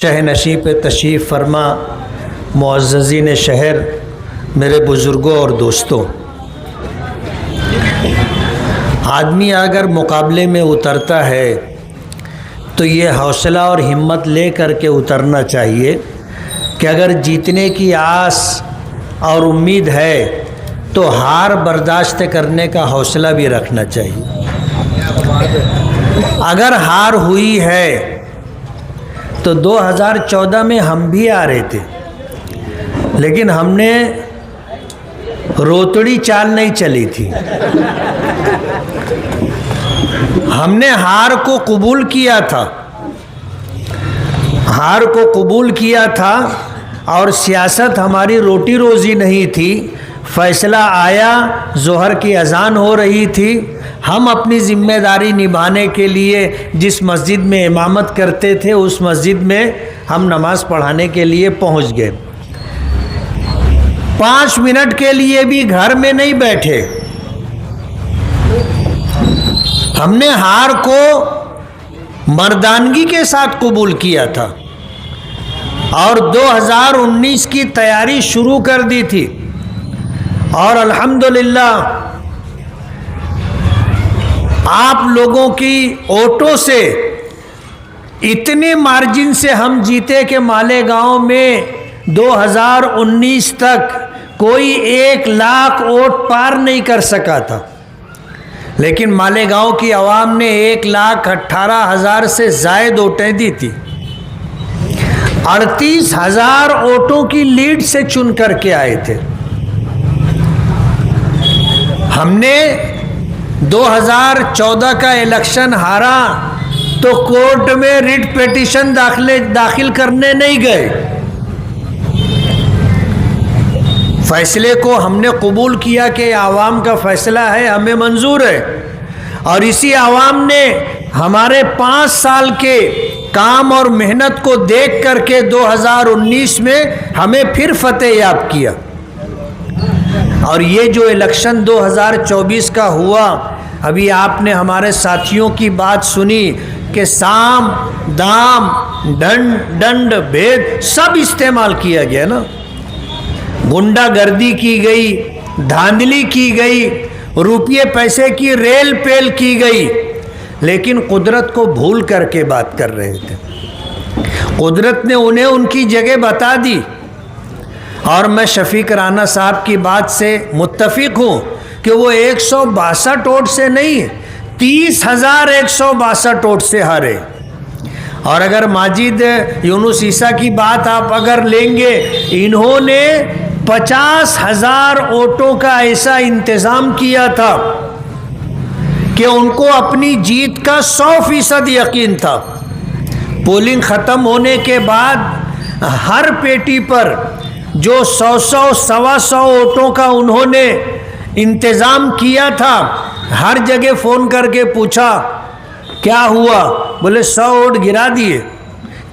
शहनशी पे तशरीफ़ फरमा मुअज़्ज़ज़ीन शहर, मेरे बुज़ुर्गों और दोस्तों, आदमी अगर मुकाबले में उतरता है तो ये हौसला और हिम्मत ले कर के उतरना चाहिए कि अगर जीतने की आस और उम्मीद है तो हार बर्दाश्त करने का हौसला भी रखना चाहिए। अगर हार हुई है तो 2014 में हम भी आ रहे थे, लेकिन हमने रोतड़ी चाल नहीं चली थी। हमने हार को कबूल किया था, हार को कबूल किया था और सियासत हमारी रोटी रोज़ी नहीं थी। फैसला आया, ज़ोहर की अज़ान हो रही थी, हम अपनी ज़िम्मेदारी निभाने के लिए जिस मस्जिद में इमामत करते थे उस मस्जिद में हम नमाज़ पढ़ाने के लिए पहुंच गए। 5 मिनट के लिए भी घर में नहीं बैठे। हमने हार को मर्दानगी के साथ कबूल किया था और 2019 की तैयारी शुरू कर दी थी और अल्हम्दुलिल्लाह आप लोगों की वोटों से इतने मार्जिन से हम जीते कि मालेगांव में 2019 तक कोई 1 लाख वोट पार नहीं कर सका था, लेकिन मालेगांव की आवाम ने 1,18,000 से ज़ायद वोटें दी थी। 38,000 वोटों की लीड से चुन करके आए थे। हमने 2014 का इलेक्शन हारा तो कोर्ट में रिट पिटीशन दाखिल करने नहीं गए। फैसले को हमने कबूल किया कि आवाम का फैसला है, हमें मंजूर है, और इसी आवाम ने हमारे 5 साल के काम और मेहनत को देख करके 2019 में हमें फिर फतेह याब किया। और ये जो इलेक्शन 2024 का हुआ, अभी आपने हमारे साथियों की बात सुनी कि साम दाम दंड भेद सब इस्तेमाल किया गया ना, गुंडागर्दी की गई, धांधली की गई, रुपये पैसे की रेल पेल की गई, लेकिन कुदरत को भूल करके बात कर रहे थे। कुदरत ने उन्हें उनकी जगह बता दी और मैं शफीक राना साहब की बात से मुत्तफिक हूँ कि वो 162 वोट से नहीं 30,162 वोट से हारे। और अगर माजिद यूनुस ईसा की बात आप अगर लेंगे, इन्होंने 50,000 वोटों का ऐसा इंतज़ाम किया था कि उनको अपनी जीत का 100% यकीन था। पोलिंग ख़त्म होने के बाद हर पेटी पर जो 100 सवा 100 वोटों का उन्होंने इंतज़ाम किया था, हर जगह फ़ोन करके पूछा क्या हुआ, बोले 100 वोट गिरा दिए।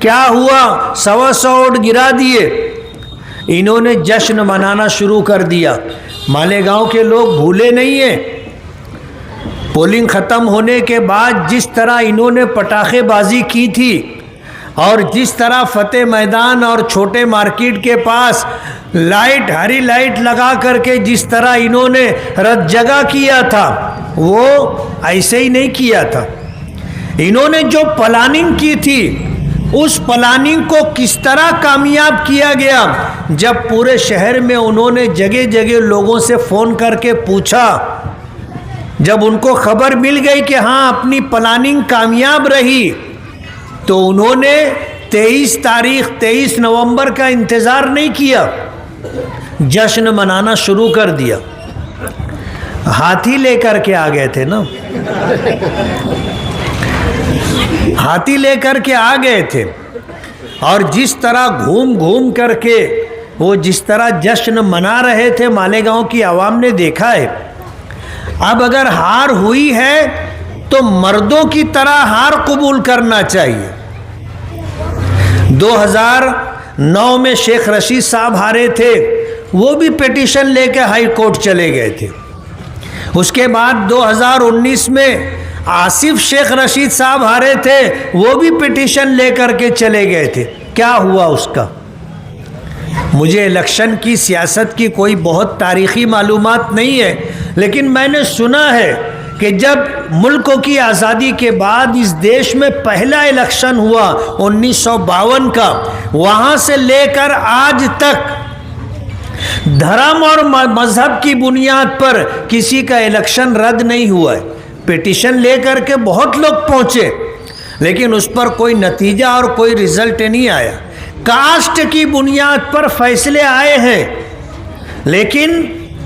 क्या हुआ, 100 वोट गिरा दिए। इन्होंने जश्न मनाना शुरू कर दिया। मालेगांव के लोग भूले नहीं हैं। पोलिंग ख़त्म होने के बाद जिस तरह इन्होंने पटाखेबाजी की थी और जिस तरह फतेह मैदान और छोटे मार्केट के पास लाइट, हरी लाइट लगा करके जिस तरह इन्होंने रत जगह किया था, वो ऐसे ही नहीं किया था। इन्होंने जो प्लानिंग की थी उस प्लानिंग को किस तरह कामयाब किया गया, जब पूरे शहर में उन्होंने जगह जगह लोगों से फ़ोन करके पूछा, जब उनको खबर मिल गई कि हाँ अपनी प्लानिंग कामयाब रही, तो उन्होंने 23 नवंबर का इंतज़ार नहीं किया, जश्न मनाना शुरू कर दिया। हाथी लेकर के आ गए थे ना, हाथी लेकर के आ गए थे। और जिस तरह घूम घूम करके वो जिस तरह जश्न मना रहे थे, मालेगांव की आवाम ने देखा है। अब अगर हार हुई है तो मर्दों की तरह हार कबूल करना चाहिए। 2009 में शेख रशीद साहब हारे थे, वो भी पिटीशन लेकर हाई कोर्ट चले गए थे। उसके बाद 2019 में आसिफ शेख रशीद साहब हारे थे, वो भी पिटीशन लेकर के चले गए थे। क्या हुआ उसका? मुझे इलेक्शन की सियासत की कोई बहुत तारीख़ी मालूमात नहीं है, लेकिन मैंने सुना है कि जब मुल्क की आज़ादी के बाद इस देश में पहला इलेक्शन हुआ 1952 का, वहाँ से लेकर आज तक धर्म और मज़हब की बुनियाद पर किसी का इलेक्शन रद्द नहीं हुआ है। पिटीशन लेकर के बहुत लोग पहुँचे, लेकिन उस पर कोई नतीजा और कोई रिजल्ट नहीं आया। कास्ट की बुनियाद पर फैसले आए हैं, लेकिन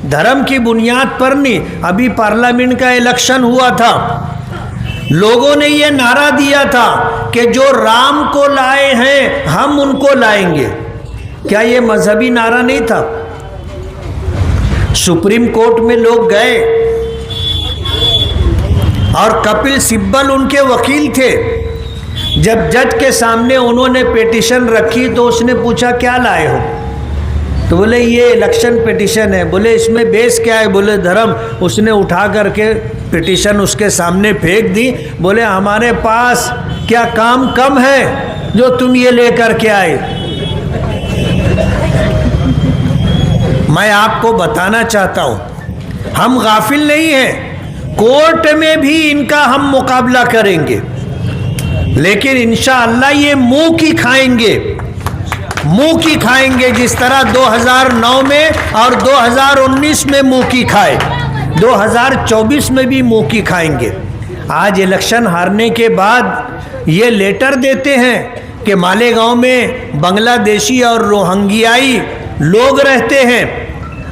धर्म की बुनियाद पर नहीं। अभी पार्लियामेंट का इलेक्शन हुआ था, लोगों ने ये नारा दिया था कि जो राम को लाए हैं हम उनको लाएंगे। क्या ये मजहबी नारा नहीं था? सुप्रीम कोर्ट में लोग गए और कपिल सिब्बल उनके वकील थे। जब जज के सामने उन्होंने पिटीशन रखी तो उसने पूछा क्या लाए हो? तो बोले ये इलेक्शन पिटीशन है। बोले इसमें बेस क्या है? बोले धर्म। उसने उठा करके पिटीशन उसके सामने फेंक दी। बोले हमारे पास क्या काम कम है जो तुम ये लेकर के आए? मैं आपको बताना चाहता हूँ, हम गाफिल नहीं हैं। कोर्ट में भी इनका हम मुकाबला करेंगे, लेकिन इंशाअल्लाह ये मुंह की खाएंगे, मुंह की खाएंगे। जिस तरह 2009 में और 2019 में मुंह की खाए, 2024 में भी मुंह की खाएंगे। आज इलेक्शन हारने के बाद ये लेटर देते हैं कि मालेगांव में बांग्लादेशी और रोहिंग्याई लोग रहते हैं।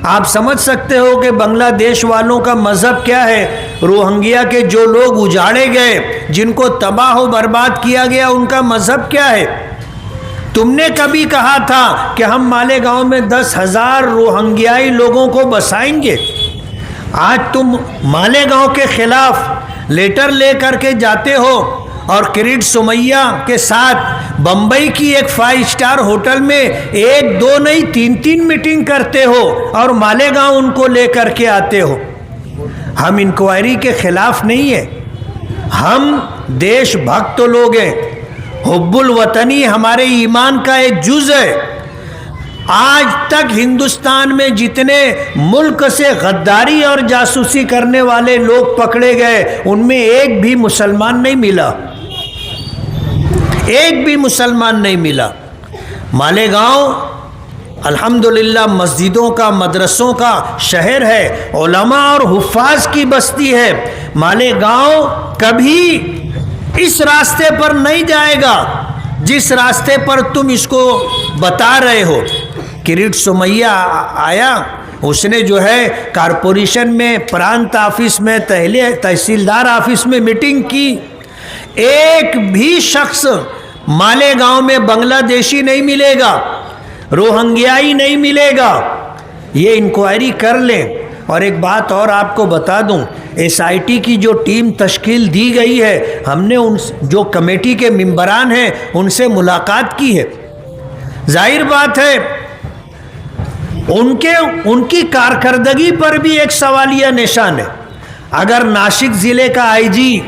आप समझ सकते हो कि बांग्लादेश वालों का मज़हब क्या है, रोहिंग्या के जो लोग उजाड़े गए, जिनको तबाह बर्बाद किया गया, उनका मज़हब क्या है? तुमने कभी कहा था कि हम मालेगांव में 10,000 रोहिंग्याई लोगों को बसाएंगे? आज तुम मालेगांव के खिलाफ लेटर लेकर के जाते हो और किरीट सोमैया के साथ बम्बई की एक 5 स्टार होटल में 1, 2 नहीं 3 मीटिंग करते हो और मालेगांव उनको लेकर के आते हो। हम इंक्वायरी के खिलाफ नहीं है, हम देशभक्त लोग हैं। हुब्बुल वतनी हमारे ईमान का एक जुज़ है। आज तक हिंदुस्तान में जितने मुल्क से गद्दारी और जासूसी करने वाले लोग पकड़े गए, उनमें एक भी मुसलमान नहीं मिला, एक भी मुसलमान नहीं मिला। मालेगांव अल्हम्दुलिल्लाह मस्जिदों का, मदरसों का शहर है, उलमा और हुफ़ाज की बस्ती है। मालेगांव कभी इस रास्ते पर नहीं जाएगा जिस रास्ते पर तुम इसको बता रहे हो। किरीट सोमैया आया, उसने जो है कारपोरेशन में, प्रांत ऑफिस में, तहसीलदार ऑफिस में मीटिंग की। एक भी शख्स मालेगांव में बांग्लादेशी नहीं मिलेगा, रोहिंग्याई नहीं मिलेगा। ये इंक्वायरी कर लें। और एक बात और आपको बता दूं, SIT की जो टीम तश्कील दी गई है, हमने उन जो कमेटी के मेंबरान हैं उनसे मुलाकात की है। जाहिर बात है उनकी कारकर्दगी पर भी एक सवालिया निशान है। अगर नासिक ज़िले का IG,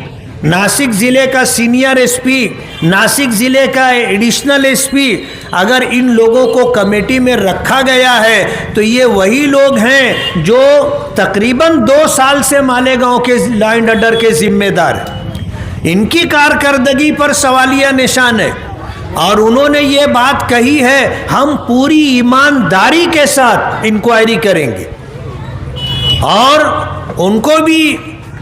नासिक ज़िले का सीनियर SP, नासिक ज़िले का एडिशनल SP, अगर इन लोगों को कमेटी में रखा गया है तो ये वही लोग हैं जो तकरीबन 2 साल से मालेगांव के लॉ एंड ऑर्डर के जिम्मेदार हैं। इनकी कारकर्दगी पर सवालिया निशान है। और उन्होंने ये बात कही है, हम पूरी ईमानदारी के साथ इंक्वायरी करेंगे। और उनको भी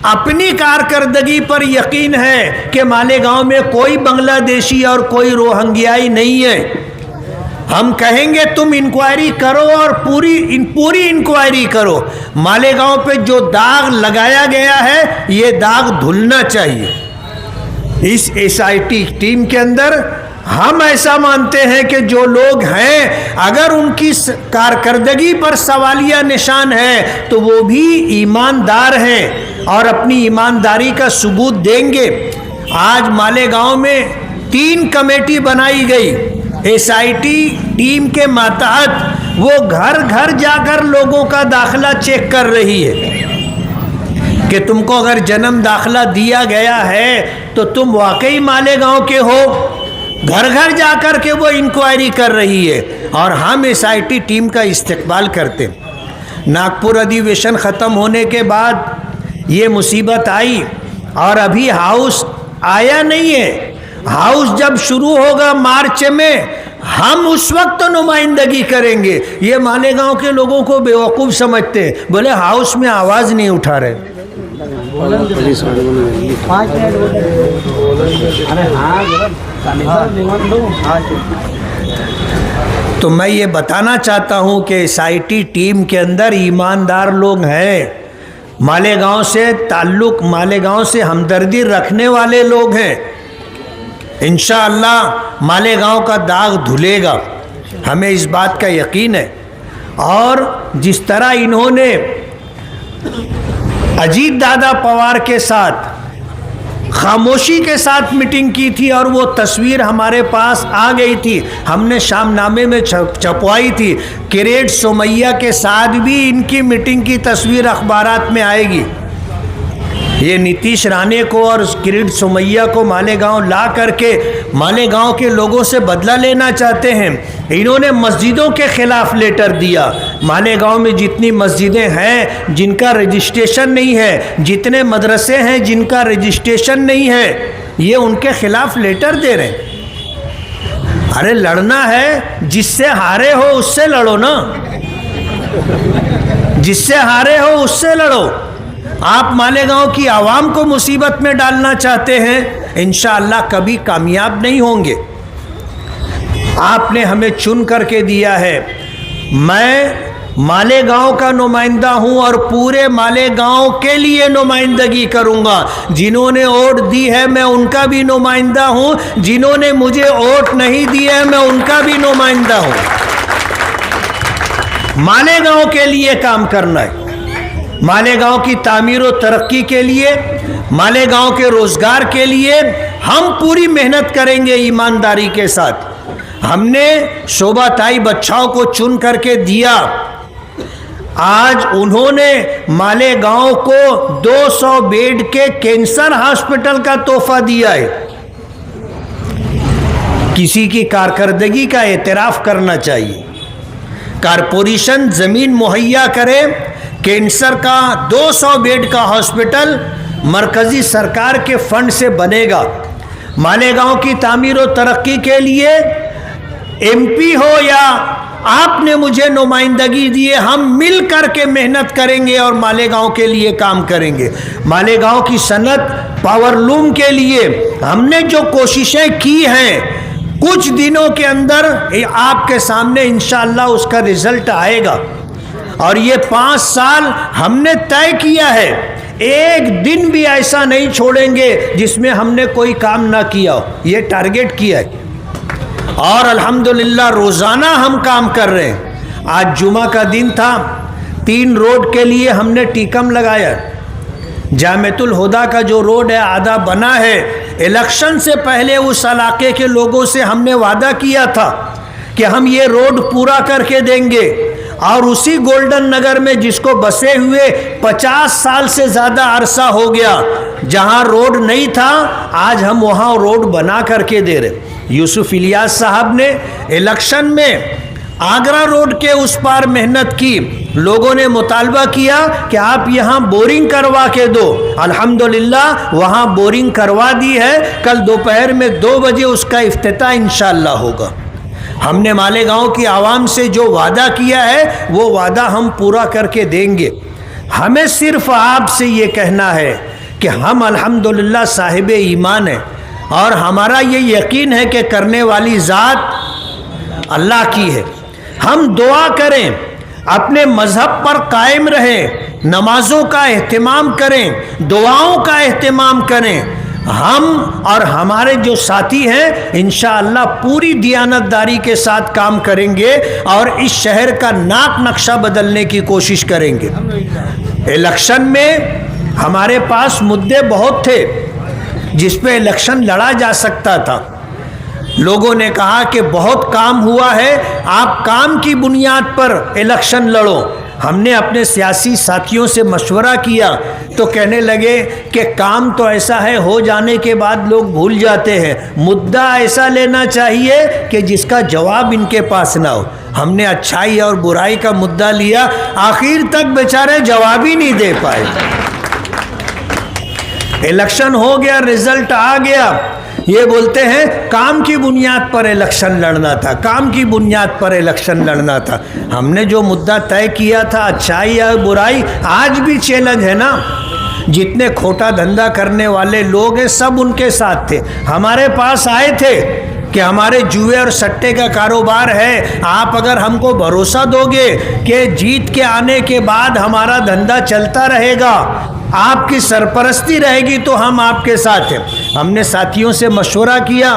अपनी कारकर्दगी पर यकीन है कि मालेगांव में कोई बांग्लादेशी और कोई रोहिंग्याई नहीं है। हम कहेंगे तुम इंक्वायरी करो और पूरी इंक्वायरी करो। मालेगांव पे जो दाग लगाया गया है, ये दाग धुलना चाहिए। इस SIT टीम के अंदर हम ऐसा मानते हैं कि जो लोग हैं, अगर उनकी कारकर्दगी पर सवालिया निशान है तो वो भी ईमानदार हैं और अपनी ईमानदारी का सबूत देंगे। आज मालेगांव में 3 कमेटी बनाई गई SIT टीम के मातहत। वो घर घर जाकर लोगों का दाखिला चेक कर रही है कि तुमको अगर जन्म दाखिला दिया गया है तो तुम वाकई मालेगांव के हो। घर घर जाकर के वो इंक्वायरी कर रही है और हम SIT टीम का इस्तेकबाल करते हैं। नागपुर अधिवेशन ख़त्म होने के बाद ये मुसीबत आई और अभी हाउस आया नहीं है। हाउस जब शुरू होगा मार्च में, हम उस वक्त तो नुमाइंदगी करेंगे। ये मालेगांव के लोगों को बेवकूफ़ समझते हैं, बोले हाउस में आवाज़ नहीं उठा रहे। तो मैं ये बताना चाहता हूँ कि SIT टीम के अंदर ईमानदार लोग हैं, मालेगांव से ताल्लुक़, मालेगांव से हमदर्दी रखने वाले लोग हैं। इंशाअल्लाह मालेगांव का दाग धुलेगा, हमें इस बात का यकीन है। और जिस तरह इन्होंने अजीत दादा पवार के साथ खामोशी के साथ मीटिंग की थी और वो तस्वीर हमारे पास आ गई थी, हमने शामनामे में छपवाई थी। किरीट सोमैया के साथ भी इनकी मीटिंग की तस्वीर अखबारात में आएगी। ये नीतीश राणे को और किरीट सोमैया को मालेगांव ला करके मालेगांव के लोगों से बदला लेना चाहते हैं। इन्होंने मस्जिदों के खिलाफ लेटर दिया। मालेगांव में जितनी मस्जिदें हैं जिनका रजिस्ट्रेशन नहीं है, जितने मदरसे हैं जिनका रजिस्ट्रेशन नहीं है, ये उनके खिलाफ लेटर दे रहे हैं। अरे लड़ना है, जिससे हारे हो उससे लड़ो ना, जिससे हारे हो उससे लड़ो। आप मालेगांव की आवाम को मुसीबत में डालना चाहते हैं, इंशाअल्लाह कभी कामयाब नहीं होंगे। आपने हमें चुन करके दिया है। मैं मालेगांव का नुमाइंदा हूं और पूरे मालेगांव के लिए नुमाइंदगी करूंगा। जिन्होंने वोट दी है मैं उनका भी नुमाइंदा हूं, जिन्होंने मुझे वोट नहीं दिया है मैं उनका भी नुमाइंदा हूं। मालेगांव के लिए काम करना है, मालेगांव की तामीर और तरक्की के लिए, मालेगांव के रोजगार के लिए हम पूरी मेहनत करेंगे ईमानदारी के साथ। हमने शोभा ताई बच्चाओं को चुन करके दिया। आज उन्होंने मालेगांव को 200 बेड के कैंसर हॉस्पिटल का तोहफा दिया है। किसी की कारकर्दगी का एतराफ करना चाहिए। कारपोरेशन जमीन मुहैया करे, कैंसर का 200 बेड का हॉस्पिटल मरकजी सरकार के फंड से बनेगा। मालेगांव की तामीर और तरक्की के लिए MP हो या आपने मुझे नुमाइंदगी दी है, हम मिल कर के मेहनत करेंगे और मालेगांव के लिए काम करेंगे। मालेगांव की सनत पावरलूम के लिए हमने जो कोशिशें की हैं, कुछ दिनों के अंदर आपके सामने इंशाअल्लाह उसका रिजल्ट आएगा। और ये 5 साल हमने तय किया है, एक दिन भी ऐसा नहीं छोड़ेंगे जिसमें हमने कोई काम ना किया हो, ये टारगेट किया है। और अल्हम्दुलिल्लाह रोज़ाना हम काम कर रहे हैं। आज जुमा का दिन था, 3 रोड के लिए हमने टीकम लगाया। जामिअतुल हुदा का जो रोड है आधा बना है। इलेक्शन से पहले उस इलाके के लोगों से हमने वादा किया था कि हम ये रोड पूरा करके देंगे। और उसी गोल्डन नगर में जिसको बसे हुए 50 साल से ज़्यादा अरसा हो गया, जहां रोड नहीं था, आज हम वहां रोड बना करके दे रहे। यूसुफ इलियास साहब ने इलेक्शन में आगरा रोड के उस पार मेहनत की। लोगों ने मुतालबा किया कि आप यहाँ बोरिंग करवा के दो। अल्हम्दुलिल्लाह वहाँ बोरिंग करवा दी है। कल दोपहर में 2 बजे उसका इफ्तिताह इंशाअल्लाह होगा। हमने मालेगांव की आवाम से जो वादा किया है वो वादा हम पूरा करके देंगे। हमें सिर्फ आपसे ये कहना है कि हम अल्हम्दुलिल्लाह साहिब ईमान हैं और हमारा ये यकीन है कि करने वाली ज़ात अल्लाह की है। हम दुआ करें, अपने मज़हब पर कायम रहें, नमाजों का एहतिमाम करें, दुआओं का एहतिमाम करें। हम और हमारे जो साथी हैं इंशाअल्लाह पूरी दियानतदारी के साथ काम करेंगे और इस शहर का नाक नक्शा बदलने की कोशिश करेंगे। इलेक्शन में हमारे पास मुद्दे बहुत थे जिस पे इलेक्शन लड़ा जा सकता था। लोगों ने कहा कि बहुत काम हुआ है, आप काम की बुनियाद पर इलेक्शन लड़ो। हमने अपने सियासी साथियों से मशवरा किया तो कहने लगे कि काम तो ऐसा है, हो जाने के बाद लोग भूल जाते हैं, मुद्दा ऐसा लेना चाहिए कि जिसका जवाब इनके पास ना हो। हमने अच्छाई और बुराई का मुद्दा लिया, आखिर तक बेचारे जवाब ही नहीं दे पाए। इलेक्शन हो गया, रिजल्ट आ गया, ये बोलते हैं काम की बुनियाद पर इलेक्शन लड़ना था, काम की बुनियाद पर इलेक्शन लड़ना था। हमने जो मुद्दा तय किया था अच्छाई या बुराई, आज भी चैलेंज है ना। जितने खोटा धंधा करने वाले लोग हैं सब उनके साथ थे, हमारे पास आए थे कि हमारे जुए और सट्टे का कारोबार है, आप अगर हमको भरोसा दोगे कि जीत के आने के बाद हमारा धंधा चलता रहेगा, आपकी सरपरस्ती रहेगी, तो हम आपके साथ हैं। हमने साथियों से मशवरा किया,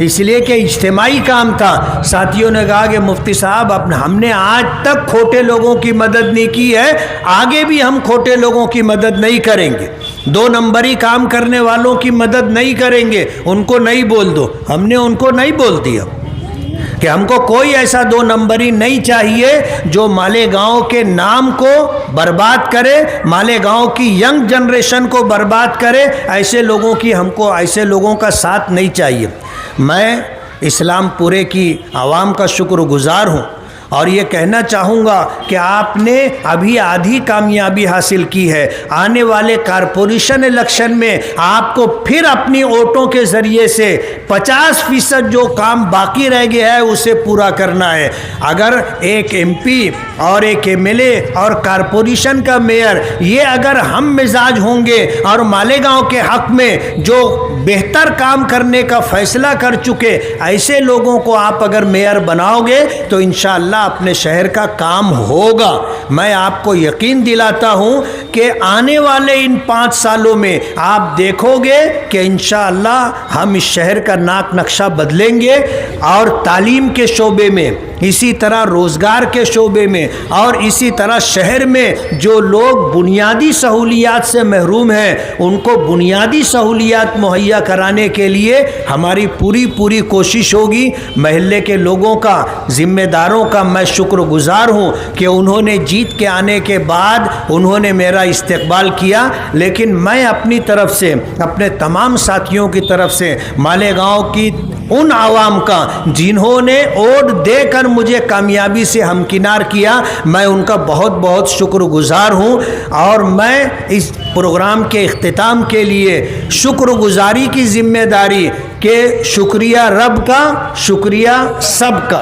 इसलिए कि इज्तिमाई काम था। साथियों ने कहा कि मुफ्ती साहब हमने आज तक खोटे लोगों की मदद नहीं की है, आगे भी हम खोटे लोगों की मदद नहीं करेंगे, 2 नंबरी काम करने वालों की मदद नहीं करेंगे, उनको नहीं बोल दो। हमने उनको नहीं बोल दिया कि हमको कोई ऐसा 2 नंबरी नहीं चाहिए जो मालेगांव के नाम को बर्बाद करे, मालेगांव की यंग जनरेशन को बर्बाद करे। ऐसे लोगों की हमको ऐसे लोगों का साथ नहीं चाहिए। मैं इस्लामपुरे की आवाम का शुक्रगुजार हूँ और ये कहना चाहूँगा कि आपने अभी आधी कामयाबी हासिल की है। आने वाले कारपोरेशन इलेक्शन में आपको फिर अपनी वोटों के ज़रिए से 50% जो काम बाकी रह गया है उसे पूरा करना है। अगर एक एमपी और एक एमएलए और कारपोरेशन का मेयर ये अगर हम मिजाज होंगे और मालेगांव के हक में जो बेहतर काम करने का फैसला कर चुके ऐसे लोगों को आप अगर मेयर बनाओगे तो इंशाअल्लाह अपने शहर का काम होगा। मैं आपको यकीन दिलाता हूं कि आने वाले इन 5 सालों में आप देखोगे कि इंशाअल्लाह हम इस शहर का नाक नक्शा बदलेंगे और तालीम के शोबे में, इसी तरह रोज़गार के शोबे में और इसी तरह शहर में जो लोग बुनियादी सहूलियात से महरूम हैं उनको बुनियादी सहूलियात मुहैया कराने के लिए हमारी पूरी कोशिश होगी। महल्ले के लोगों का, ज़िम्मेदारों का मैं शुक्रगुजार हूँ कि उन्होंने जीत के आने के बाद उन्होंने मेरा इस्तकबाल किया। लेकिन मैं अपनी तरफ से, अपने तमाम साथियों की तरफ से मालेगांव की उन आवाम का जिन्होंने वोट देकर मुझे कामयाबी से हमकिनार किया, मैं उनका बहुत शुक्रगुजार हूँ। और मैं इस प्रोग्राम के इख्तिताम के लिए शुक्रगुजारी की जिम्मेदारी के शुक्रिया रब का, शुक्रिया सबका।